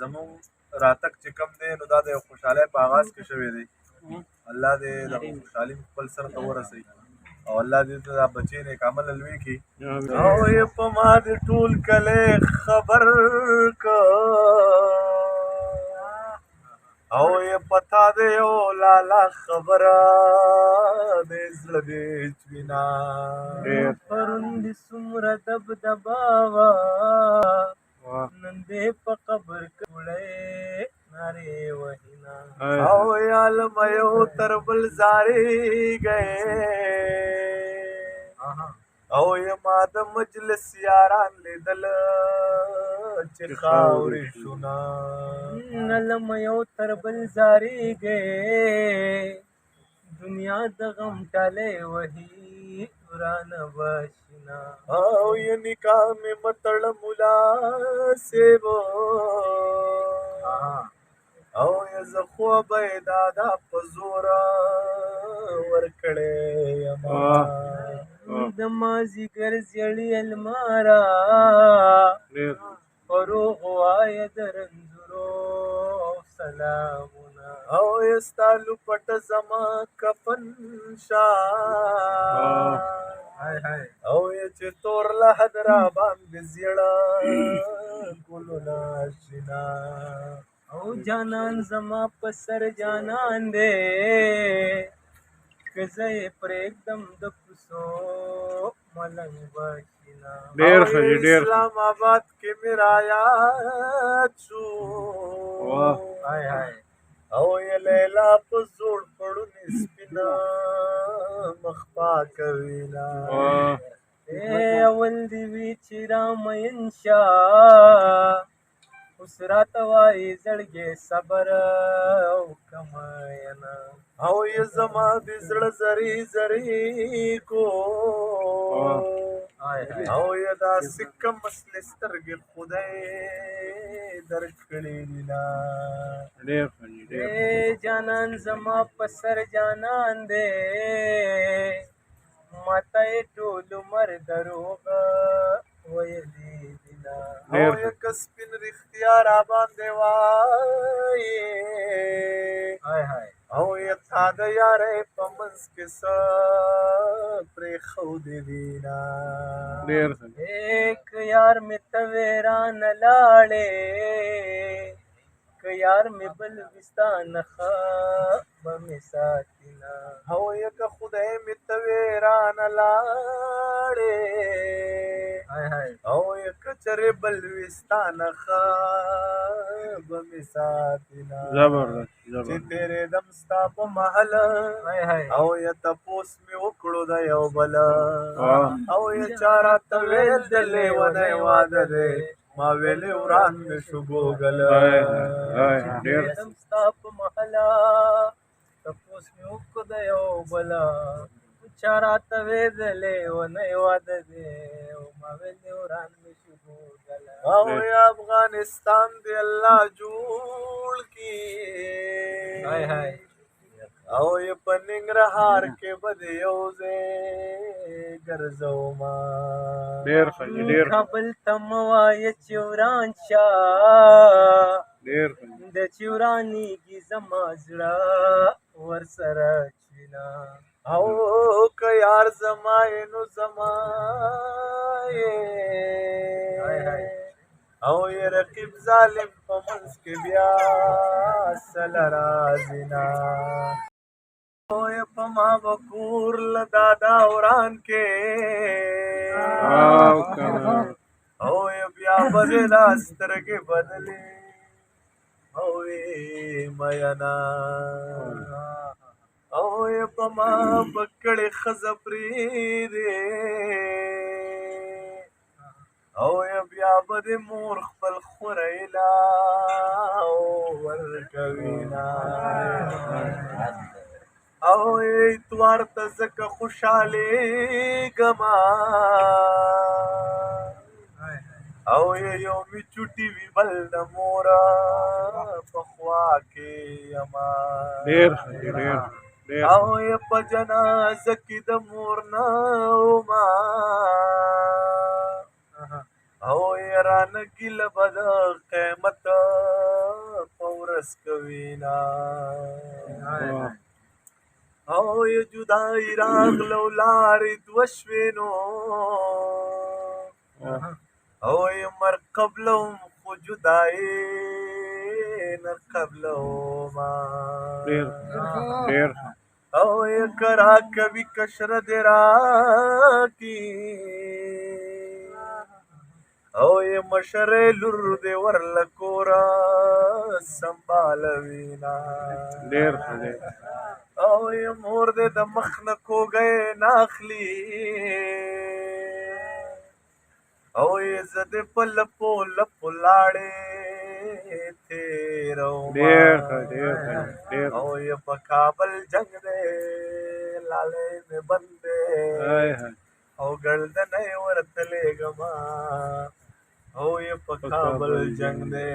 زمون راتګ چې کوم دی نو دا د خوشحالۍ په آغاز کې شوی دی. الله دې د خوشحالي خپل سر ته ورسوي او الله دې دا بچی نیک عمل لوی کړي. او یې په ما دې ټول کلی خبر که او یې پتا دې یو لالا خبره دې زړه دې چوینا پرون دې څومره دبدبا وه نن دې په قبر کې وړی نارې وهینا او عالم یو تر بل زارېږی او یې ما د مجلس یاران لیدل چې خاورې شونا علم یو تر بل زارېږی دنیا د غم ټالی وهي ورانه بشینا او یې نکاح مې متړ ملا سیبو او یې زه خو به یې دادا په زوره ورکړی یما د مازدیګر زیړې الماره فروغ وایه د رنځورو سلامونه او یې ستا لوپټ زما کفن شه او یې چې تور لحد را باندې زیړه ګلونه شینا او جانان زما په سر جانان دی که زه یې پرېږدم د کوڅو ملنګ بشینا اسلام آباد کې مې رایاد شو او یې لیلا په زوړ پړونې سپینه مخ پاکوینا اول دې وي چې رامین شه اوس راته وایي زړګې صبر وکمینه او یې زما د زړه زری زری کو او یې داسې کم اصلې سترګې خدای درکړې دينا جانان زما په سر جانان دی ماته یې ټول عمر دروغ ویلي دينا او یې که سپین رښتیا را باندې وایي او یې تا د یارۍ په منځ کې څه پرېښودې دينا که یار مې ته ویرانه لاړې که یار مې بل وي ستا نښه به مې ساتینه او یې که خدای مې ته ویرانه لاړې او یې که چرې بل وي ستا نښه به مې ساتینه چې تېرېدم ستا په محل او یې تپوس مې وکړو د یو بل او یې چا راته ویل د لیونی واده دی ما ویلې وران مې شو ګوګل تېرېدم ستا په محله تپوس مې وکړو د یو بل چا راته ویل د لیونی واده دی ما ویلې وران مې شو ګوګل او یې افغانستان دی الله جوړ کړي او یې په ننګرهار کې به د یو ځای ګرځومه کابل ته مه وایه چې وران شه د چې ورانېږي زما زړه ورسره چوینه او که یار زما یې نو زما یې او یې رقیب ظالم په منځ کې بیا سله راځي نه او یې په ما به کور له دادا وران کې او یې بیا به دې دا سترګې بدلې او یې مینا او یې په ما به کړې ښځه پرېږدې او یې بیا به دې مور خپل خوری لا ورکوینه او یې اتوار ته ځکه خوشحالېږمه او یې یو مې چوټي وي بل د موره په خوا کې یمه او یې په جنازه کې د مور نه ومه او یې رانه ګیله به د قیامت بس کوینا او یې جدایي راغلو لارې دوه شوې نو او یې مرګ قبلهم خو جدایي نه قبلهما او یې کرا کوي کشره دې راکي او یې مشرې لور دې ورله کوره سنبالوینا او یې مور دې د مخ نه کوږی ناخلي او یې زه دې په لپو لپو لاړې تېرومه او یې په کابل جنګ دی لالې مې بند دی او ګړدنۍ ورته لېږمه او یې په کابل جنګ دی